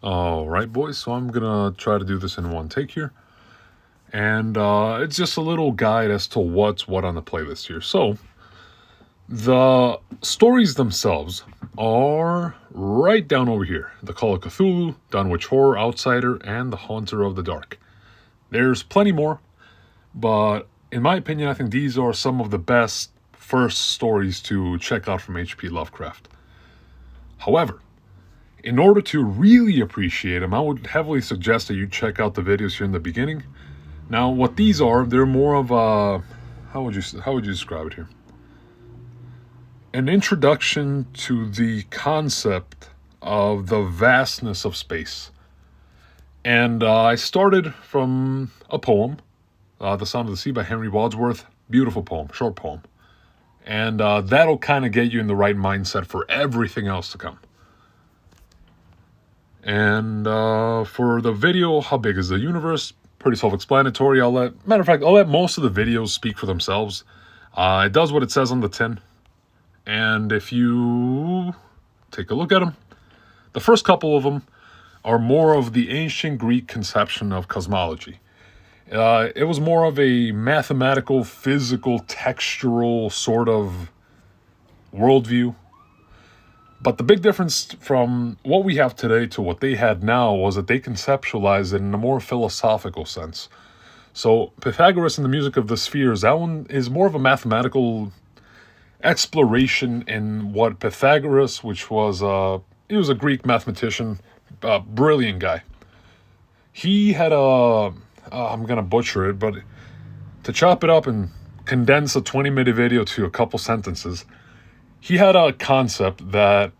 All right, boys. So I'm gonna try to do this in one take here, and it's just a little guide as to what's what on the playlist here. So the stories themselves are right down over here: The Call of Cthulhu, Dunwich Horror, Outsider, and The Haunter of the Dark. There's plenty more, but in my opinion, I think these are some of the best first stories to check out from H.P. Lovecraft. However, in order to really appreciate them, I would heavily suggest that you check out the videos here in the beginning. Now, what these are, they're more of a how would you describe it here? An introduction to the concept of the vastness of space. And I started from a poem, "The Sound of the Sea" by Henry Wadsworth. Beautiful poem, short poem, and that'll kind of get you in the right mindset for everything else to come. And for the video, how big is the universe? Pretty self-explanatory. Matter of fact, I'll let most of the videos speak for themselves. It does what it says on the tin. And if you take a look at them, the first couple of them are more of the ancient Greek conception of cosmology. It was more of a mathematical, physical, textural sort of worldview. But the big difference from what we have today to what they had now was that they conceptualized it in a more philosophical sense. So Pythagoras and the Music of the Spheres, that one is more of a mathematical exploration in what Pythagoras, which was he was a Greek mathematician, brilliant guy. He had I'm gonna butcher it, but to chop it up and condense a 20-minute video to a couple sentences, he had a concept that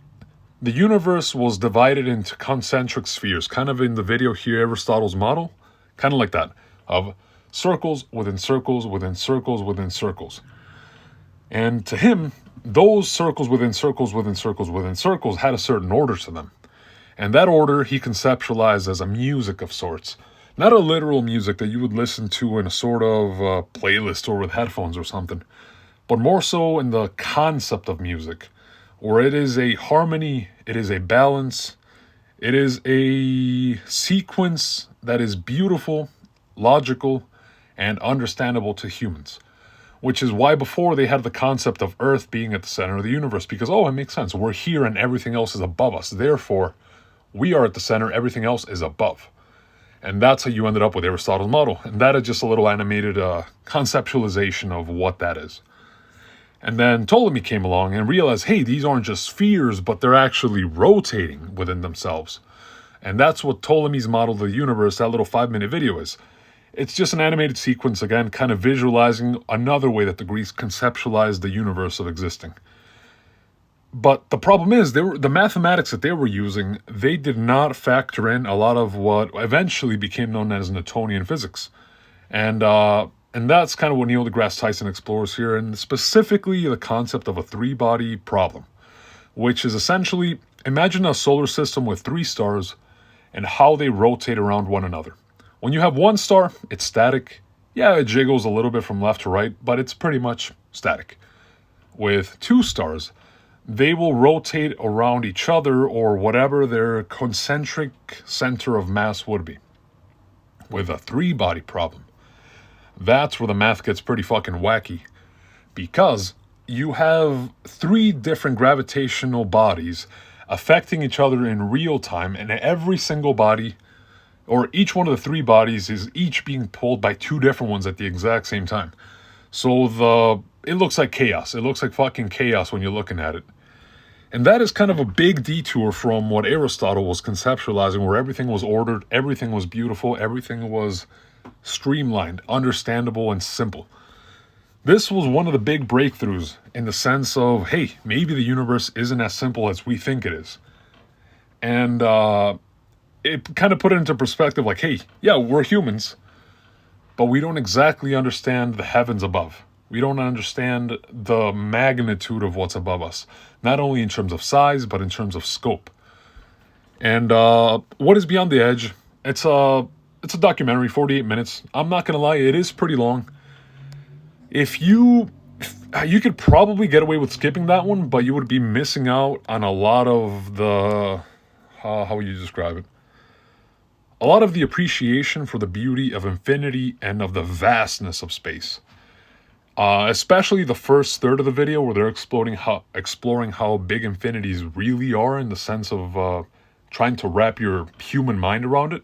the universe was divided into concentric spheres, kind of in the video here, Aristotle's model, kind of like that, of circles within circles within circles within circles. And to him, those circles within circles within circles within circles had a certain order to them. And that order he conceptualized as a music of sorts. Not a literal music that you would listen to in a sort of playlist or with headphones or something, but more so in the concept of music, where it is a harmony, it is a balance, it is a sequence that is beautiful, logical, and understandable to humans. Which is why before they had the concept of Earth being at the center of the universe, because, it makes sense. We're here and everything else is above us. Therefore, we are at the center, everything else is above. And that's how you ended up with Aristotle's model. And that is just a little animated conceptualization of what that is. And then Ptolemy came along and realized, hey, these aren't just spheres, but they're actually rotating within themselves. And that's what Ptolemy's model of the universe, that little 5-minute video is. It's just an animated sequence, again, kind of visualizing another way that the Greeks conceptualized the universe of existing. But the problem is, the mathematics that they were using, they did not factor in a lot of what eventually became known as Newtonian physics. And that's kind of what Neil deGrasse Tyson explores here, and specifically the concept of a three-body problem, which is essentially, imagine a solar system with 3 stars and how they rotate around one another. When you have 1 star, it's static. Yeah, it jiggles a little bit from left to right, but it's pretty much static. With 2 stars, they will rotate around each other or whatever their concentric center of mass would be. With a 3-body problem, that's where the math gets pretty fucking wacky, because you have 3 different gravitational bodies affecting each other in real time, and every single body, or each one of the 3 bodies, is each being pulled by 2 different ones at the exact same time. So it looks like chaos. It looks like fucking chaos when you're looking at it. And that is kind of a big detour from what Aristotle was conceptualizing, where everything was ordered, everything was beautiful, everything was streamlined, understandable, and simple. This was one of the big breakthroughs in the sense of, hey, maybe the universe isn't as simple as we think it is. And it kind of put it into perspective like, hey, yeah, we're humans, but we don't exactly understand the heavens above. We don't understand the magnitude of what's above us, not only in terms of size, but in terms of scope. And What is Beyond the Edge? It's a documentary, 48 minutes. I'm not gonna lie, it is pretty long. If you could probably get away with skipping that one, but you would be missing out on a lot of the how would you describe it? a lot of the appreciation for the beauty of infinity and of the vastness of space. Especially the first third of the video where they're exploring how big infinities really are in the sense of trying to wrap your human mind around it.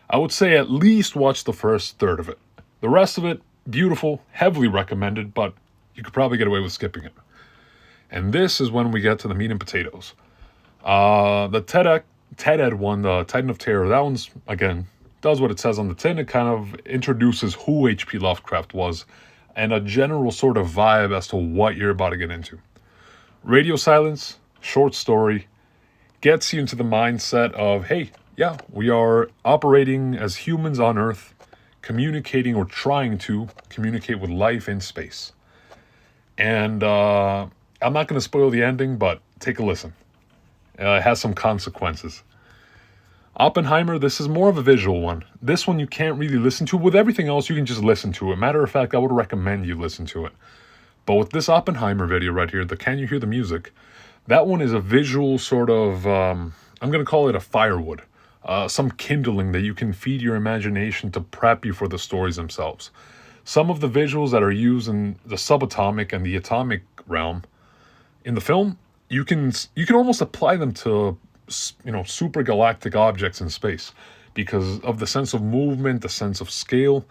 I would say at least watch the first third of it. The rest of it, beautiful, heavily recommended, but you could probably get away with skipping it. And this is when we get to the meat and potatoes. The TED Ed one, the Titan of Terror, that one's, again, does what it says on the tin. It kind of introduces who H.P. Lovecraft was and a general sort of vibe as to what you're about to get into. Radio silence, short story, gets you into the mindset of, hey, yeah, we are operating as humans on Earth, communicating or trying to communicate with life in space. And I'm not going to spoil the ending, but take a listen. It has some consequences. Oppenheimer, this is more of a visual one. This one you can't really listen to. With everything else, you can just listen to it. Matter of fact, I would recommend you listen to it. But with this Oppenheimer video right here, the Can You Hear the Music, that one is a visual sort of, I'm going to call it a firewood. Some kindling that you can feed your imagination to prep you for the stories themselves. Some of the visuals that are used in the subatomic and the atomic realm in the film, you can almost apply them to, super galactic objects in space because of the sense of movement, the sense of scale,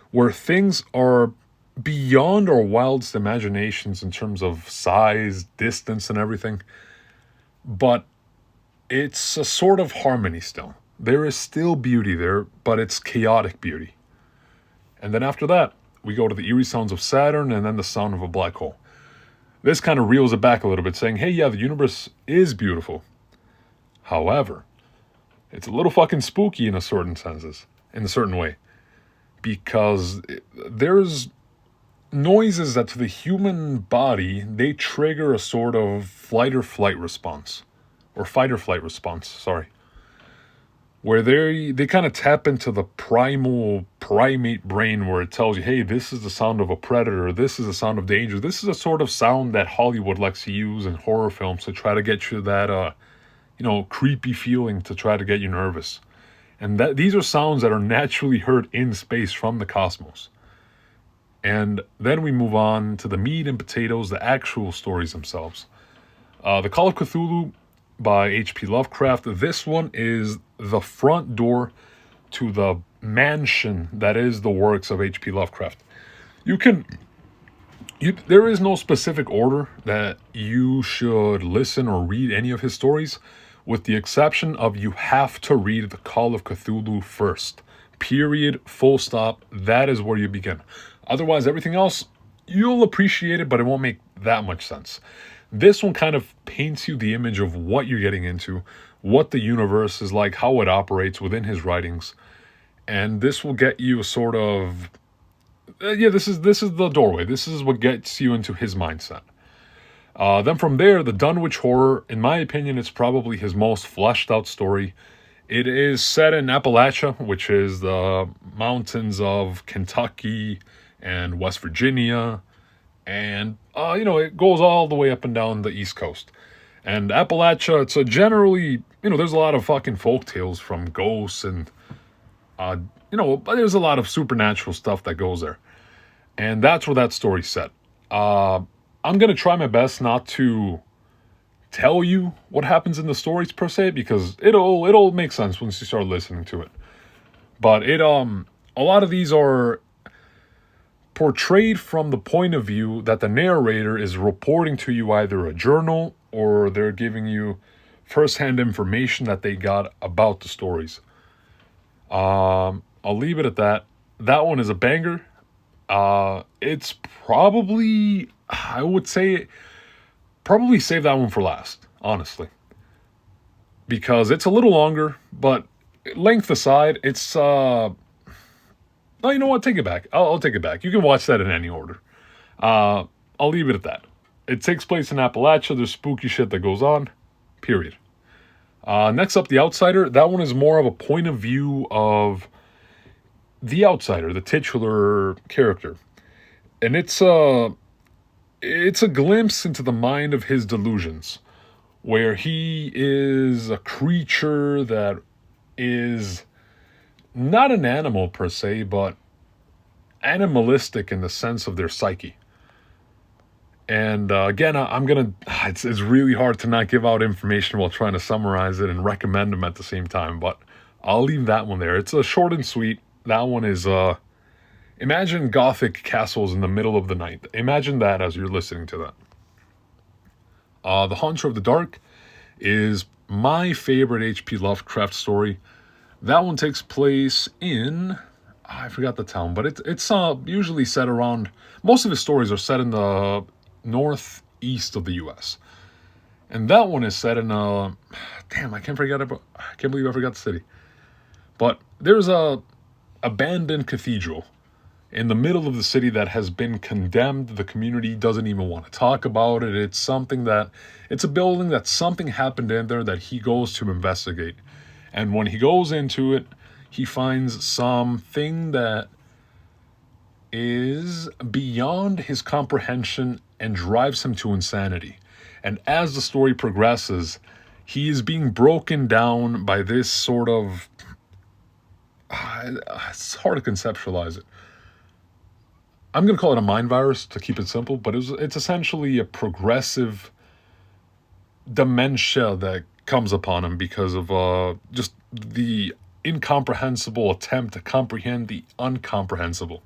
where things are beyond our wildest imaginations in terms of size, distance, and everything. But it's a sort of harmony still. There is still beauty there, but it's chaotic beauty. And then after that, we go to the eerie sounds of Saturn and then the sound of a black hole. This kind of reels it back a little bit, saying, hey, yeah, the universe is beautiful. However, it's a little fucking spooky in a certain way. Because there's noises that to the human body, they trigger a sort of fight or flight response. Where they kind of tap into the primal primate brain where it tells you, hey, this is the sound of a predator, this is the sound of danger. This is a sort of sound that Hollywood likes to use in horror films to try to get you that, creepy feeling to try to get you nervous. And these are sounds that are naturally heard in space from the cosmos. And then we move on to the meat and potatoes, the actual stories themselves. The Call of Cthulhu by H.P. Lovecraft. This one is the front door to the mansion that is the works of H.P. Lovecraft. There is no specific order that you should listen or read any of his stories, with the exception of you have to read The Call of Cthulhu first. Period. Full stop. That is where you begin. Otherwise, everything else, you'll appreciate it, but it won't make that much sense. This one kind of paints you the image of what you're getting into, what the universe is like, how it operates within his writings. And this will get you a sort of, this is the doorway. This is what gets you into his mindset. Then from there, the Dunwich Horror, in my opinion, it's probably his most fleshed out story. It is set in Appalachia, which is the mountains of Kentucky and West Virginia. And, it goes all the way up and down the East Coast. And Appalachia, it's a generally, there's a lot of fucking folk tales from ghosts and, there's a lot of supernatural stuff that goes there. And that's where that story's set. I'm going to try my best not to tell you what happens in the stories per se, because it'll make sense once you start listening to it. But a lot of these are portrayed from the point of view that the narrator is reporting to you either a journal or they're giving you first-hand information that they got about the stories. I'll leave it at that. That one is a banger. It's probably, I would say, probably save that one for last, honestly. Because it's a little longer, but length aside, it's, no, you know what? Take it back. I'll take it back. You can watch that in any order. I'll leave it at that. It takes place in Appalachia. There's spooky shit that goes on. Period. Next up, The Outsider. That one is more of a point of view of the outsider, the titular character. And it's a glimpse into the mind of his delusions, where he is a creature that is not an animal per se, but animalistic in the sense of their psyche. And again, I'm gonna. It's really hard to not give out information while trying to summarize it and recommend them at the same time. But I'll leave that one there. It's a short and sweet. That one is imagine gothic castles in the middle of the night. Imagine that as you're listening to that. The Haunter of the Dark is my favorite H.P. Lovecraft story. That one takes place in I forgot the town, but it's usually set around. Most of his stories are set in the northeast of the U.S. And that one is set in damn, I can't believe I forgot the city. But there's a abandoned cathedral in the middle of the city that has been condemned. The community doesn't even want to talk about it. It's a building that something happened in there that he goes to investigate. And when he goes into it, he finds something that is beyond his comprehension and drives him to insanity. And as the story progresses, he is being broken down by this sort of. It's hard to conceptualize it. I'm going to call it a mind virus to keep it simple, but it's essentially a progressive dementia that comes upon him because of just the incomprehensible attempt to comprehend the uncomprehensible.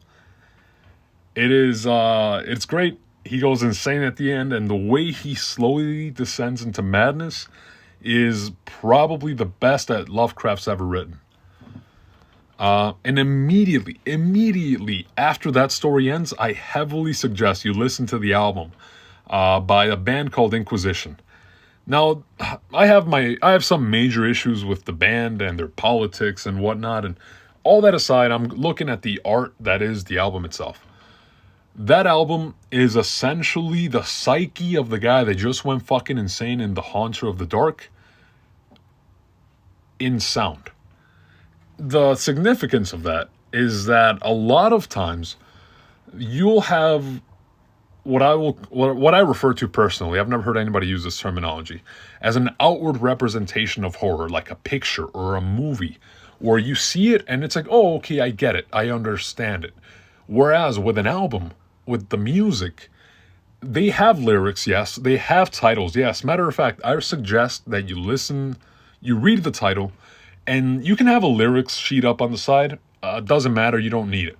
It's great. He goes insane at the end, and the way he slowly descends into madness is probably the best that Lovecraft's ever written. And immediately after that story ends, I heavily suggest you listen to the album by a band called Inquisition. Now, I have some major issues with the band and their politics and whatnot, and all that aside, I'm looking at the art that is the album itself. That album is essentially the psyche of the guy that just went fucking insane in The Haunter of the Dark in sound. The significance of that is that a lot of times you'll have what I refer to personally, I've never heard anybody use this terminology, as an outward representation of horror, like a picture or a movie, where you see it and it's like, oh, okay, I get it, I understand it. Whereas with an album, with the music, they have lyrics, yes, they have titles, yes. Matter of fact, I suggest that you read the title, and you can have a lyrics sheet up on the side. Doesn't matter, you don't need it.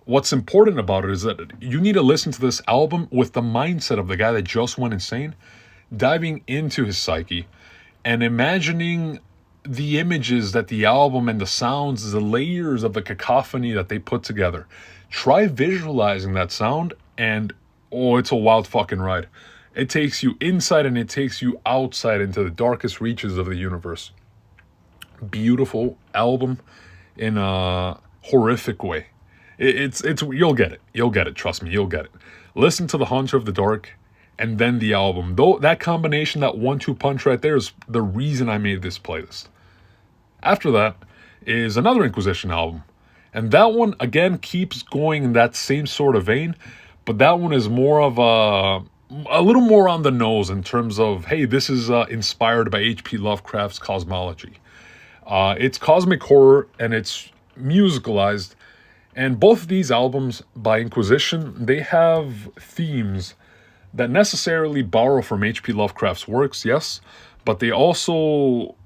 What's important about it is that you need to listen to this album with the mindset of the guy that just went insane, diving into his psyche, and imagining the images that the album and the sounds, the layers of the cacophony that they put together. Try visualizing that sound, and oh, it's a wild fucking ride. It takes you inside and it takes you outside into the darkest reaches of the universe. Beautiful album in a horrific way. It's you'll get it, trust me, you'll get it. Listen to The Haunter of the Dark and then the album. Though that combination, that 1-2 punch right there, is the reason I made this playlist. After that is another Inquisition album, and that one again keeps going in that same sort of vein, but that one is more of a little more on the nose in terms of, hey, this is inspired by H.P. Lovecraft's cosmology. It's cosmic horror and it's musicalized. And both of these albums by Inquisition, they have themes that necessarily borrow from H.P. Lovecraft's works, yes, but they're also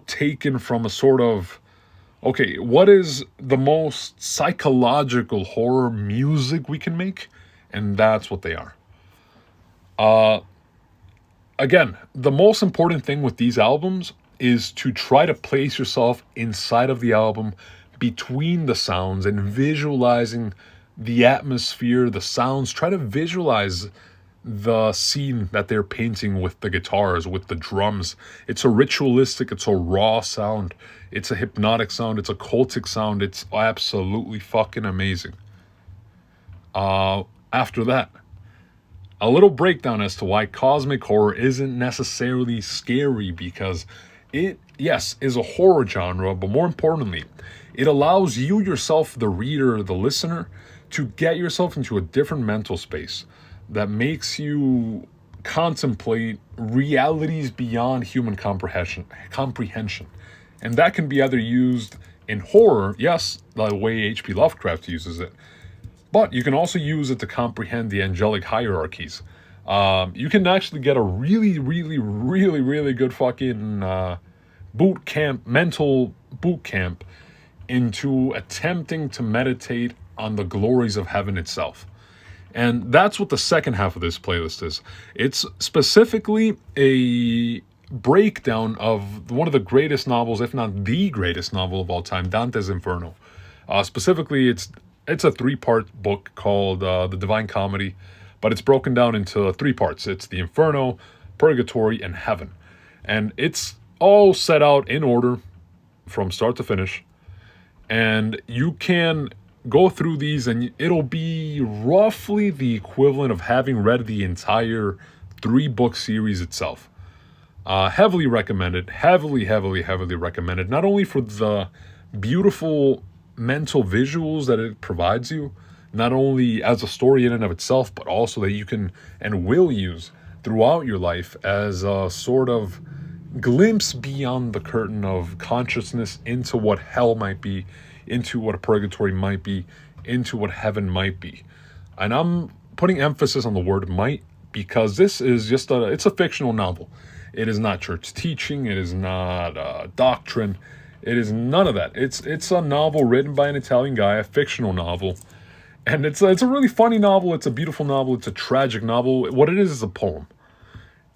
taken from a sort of, okay, what is the most psychological horror music we can make? And that's what they are. Again, the most important thing with these albums is to try to place yourself inside of the album, between the sounds, and visualizing the atmosphere, the sounds. Try to visualize the scene that they're painting with the guitars, with the drums. It's a ritualistic, it's a raw sound, it's a hypnotic sound, it's a cultic sound. It's absolutely fucking amazing. After that, a little breakdown as to why cosmic horror isn't necessarily scary, because it, yes, is a horror genre, but more importantly, it allows you yourself, the reader, the listener, to get yourself into a different mental space that makes you contemplate realities beyond human comprehension. And that can be either used in horror, yes, the way H.P. Lovecraft uses it, but you can also use it to comprehend the angelic hierarchies. You can actually get a really, really, really, really good fucking boot camp, mental boot camp into attempting to meditate on the glories of heaven itself. And that's what the second half of this playlist is. It's specifically a breakdown of one of the greatest novels, if not the greatest novel of all time, Dante's Inferno. Specifically, it's a three-part book called The Divine Comedy, but it's broken down into three parts. It's the Inferno, Purgatory, and Heaven. And it's all set out in order from start to finish. And you can go through these and it'll be roughly the equivalent of having read the entire three-book series itself. Heavily recommended, heavily recommended, not only for the beautiful mental visuals that it provides you, not only as a story in and of itself, but also that you can and will use throughout your life as a sort of glimpse beyond the curtain of consciousness into what hell might be, into what a purgatory might be, into what heaven might be. And I'm putting emphasis on the word might because this is just it's a fictional novel. It is not church teaching. It is not doctrine. It is none of that. It's a novel written by an Italian guy, a fictional novel. And it's a really funny novel. It's a beautiful novel. It's a tragic novel. What it is a poem.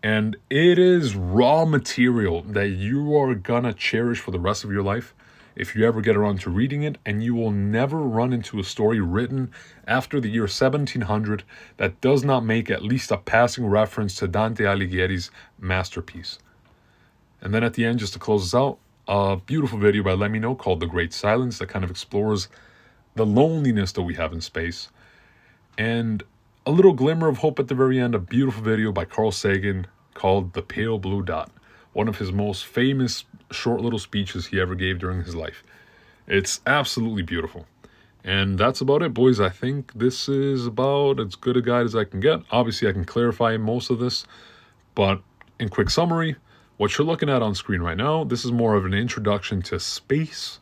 And it is raw material that you are gonna cherish for the rest of your life if you ever get around to reading it, and you will never run into a story written after the year 1700 that does not make at least a passing reference to Dante Alighieri's masterpiece. And then at the end, just to close us out, a beautiful video by Let Me Know called The Great Silence that kind of explores the loneliness that we have in space. And a little glimmer of hope at the very end, a beautiful video by Carl Sagan called The Pale Blue Dot, one of his most famous short little speeches he ever gave during his life. It's absolutely beautiful. And that's about it, boys. I think this is about as good a guide as I can get. Obviously, I can clarify most of this, but in quick summary, what you're looking at on screen right now, this is more of an introduction to space.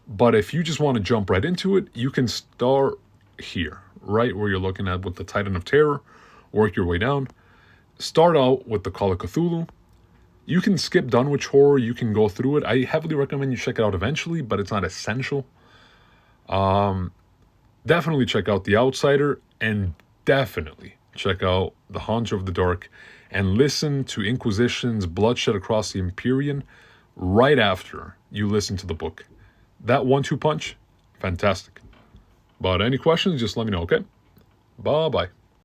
But if you just want to jump right into it, you can start here, right where you're looking at with the Titan of Terror, work your way down. Start out with the Call of Cthulhu. You can skip Dunwich Horror, you can go through it. I heavily recommend you check it out eventually, but it's not essential. Definitely check out The Outsider, and definitely check out The Haunter of the Dark, and listen to Inquisition's Bloodshed Across the Empyrean right after you listen to the book. That 1-2 punch, fantastic. But any questions, just let me know, okay? Bye-bye.